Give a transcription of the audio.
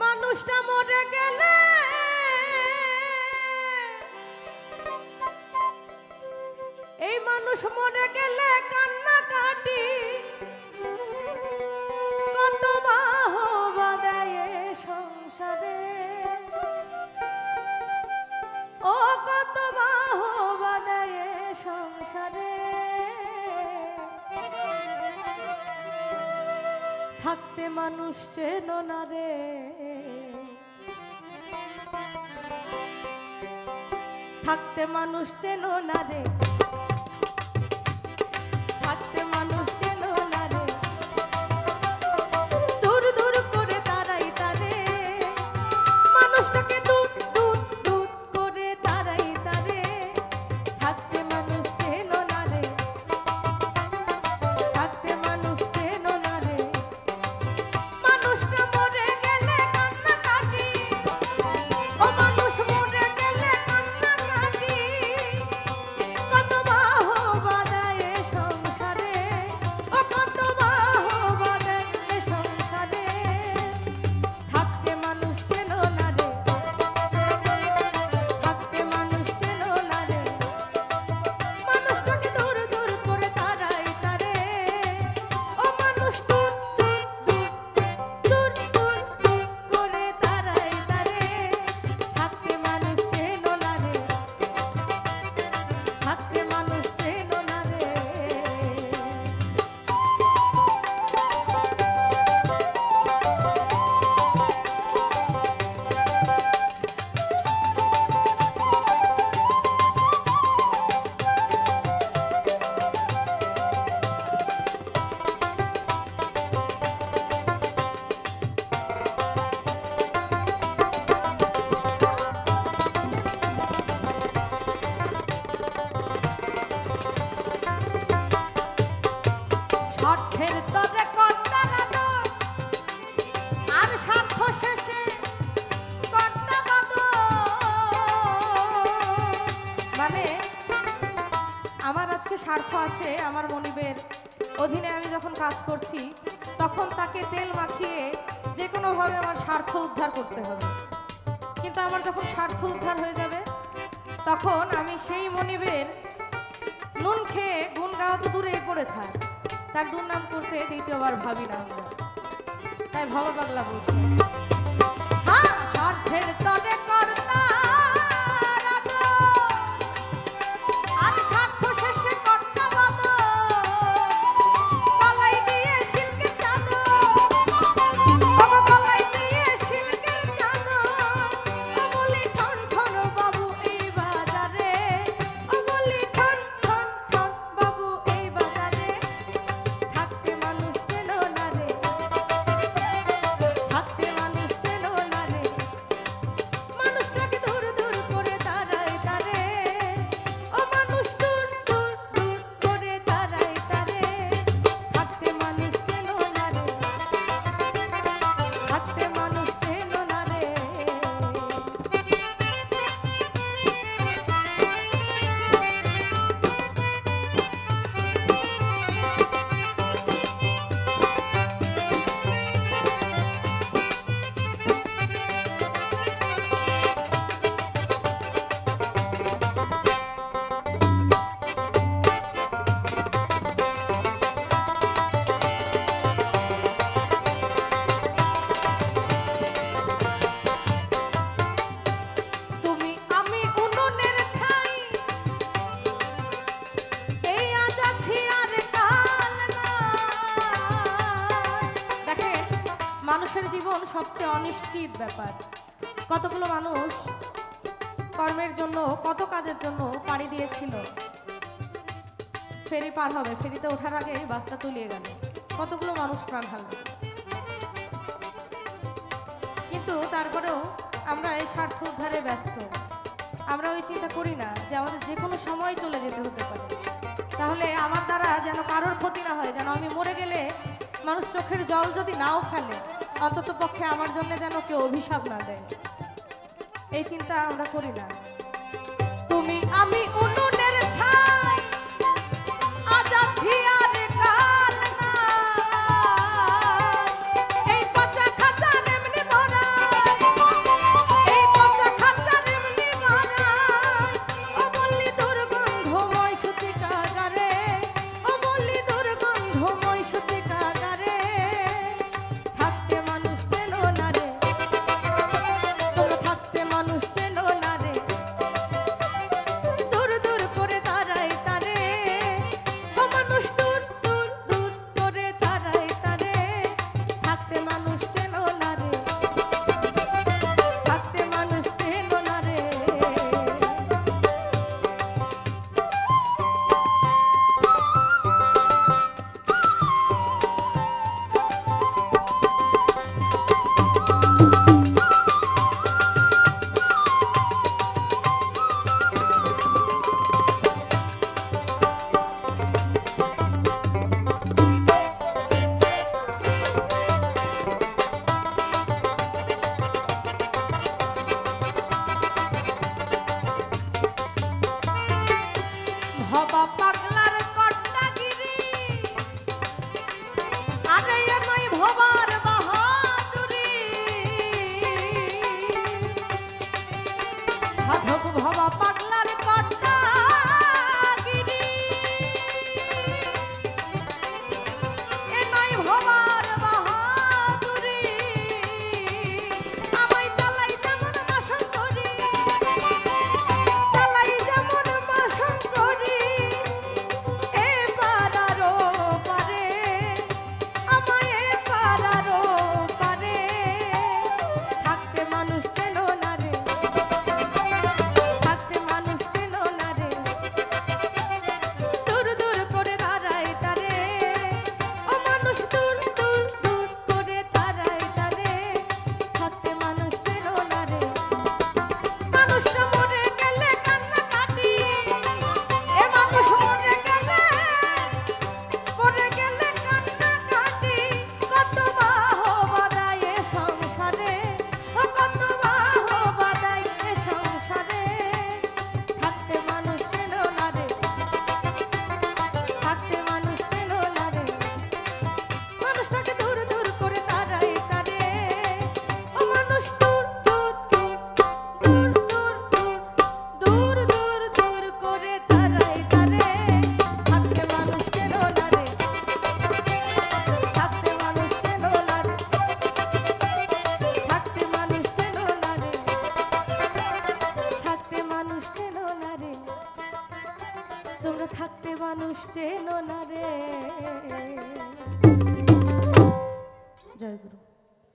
মানুষটা মরে গেলে এই মানুষ মরে গেলে কান্না কাটি কত বাহবা দেয় সংসারে ও কত বাহবা দেয় সংসারে থাকতে মানুষ চেনো না রে থাকতে মানুষ চেনো না রে থাকতে মানুষ চেনো না রে দূর দূর করে তারাই তারে মানুষটাকে দূর দূর দূর করে তারাই তারে থাকতে মানুষ চেনো না রে থাকতে মানুষ চেনো না রে মানুষটা মরে গেলে কান্না কাটি ও মানুষ মরে গেলে কান্না কাটি কত বাহবা দেয় সংসারে ও কত বাহবা দেয় সংসারে থাকতে মানুষ চেনো না রে থাকতে মানুষ চেনো না রে মানুষটাকে দূর দূর করে তারাই তারে ও মানুষ দূর দূর দূর দূর দূর করে তারাই তারে থাকতে মানুষ চেনো না রে থাকতে মানুষ চেনো না রে স্বার্থের তরে কর্তার আদর আর স্বার্থ শেষে কর্তা বাদর মানে আমার আজকে স্বার্থ আছে আমার মনিবের অধীনে আমি যখন কাজ করছি তখন তাকে তেল মাখিয়ে যে কোনোভাবে আমার স্বার্থ উদ্ধার করতে হবে কিন্তু আমার যখন স্বার্থ উদ্ধার হয়ে যাবে তখন আমি সেই মনিবের নুন খেয়ে গুণ গাওয়া তো দূরেই পড়ে থাক তার দুর্নাম করতে দ্বিতীয়বার ভাবি না আমরা তাই ভব পাগলা বলছি হ্যাঁ স্বার্থের তরে কর্তার আদর আর স্বার্থ শেষে কর্তা বাদর গলায় দিয়ে সিল্কের চাদর বাবা গলায় দিয়ে সিল্কের চাদর ও বলি ঠন ঠন বাবু এই বাজারে ও বলি ঠন ঠন ঠন বাবু এই বাজারে থাকতে মানুষ চেনো না রে থাকতে মানুষ চেনো না রে মানুষটাকে দূর দূর করে তারাই তারে ও মানুষ দূর দূর দূর করে তারাই তারে থাকতে মানুষ চেনো না রে থাকতে মানুষ চেনো না রে তুমি আমি উনুনের ছাই এই আজ আছি আর কাল নাই দেখেন মানুষের জীবন সবচেয়ে অনিশ্চিত ব্যাপার কতগুলো মানুষ কর্মের জন্য কত কাজের জন্য পাড়ি দিয়েছিল ফেরি পার হবে ফেরিতে ওঠার আগে বাসটা তলিয়ে গেল কতগুলো মানুষ প্রাণ হারালো কিন্তু তারপরেও আমরা এই স্বার্থ উদ্ধারে ব্যস্ত আমরা ওই চিন্তা করি না যে আমাদের যে কোনো সময় চলে যেতে হতে পারে তাহলে আমার দ্বারা যেন কারোর ক্ষতি না হয় যেন আমি মরে গেলে মানুষ চোখের জল যদি নাও ফেলে অন্তত পক্ষে আমার জন্য যেন কেউ অভিশাপ না দেয় এই চিন্তা আমরা করি না তুমি আমি উনুনের ছাই আজ আছি আর কাল নাই এই পচা খাঁচা এমনি ভরা চেনো না রে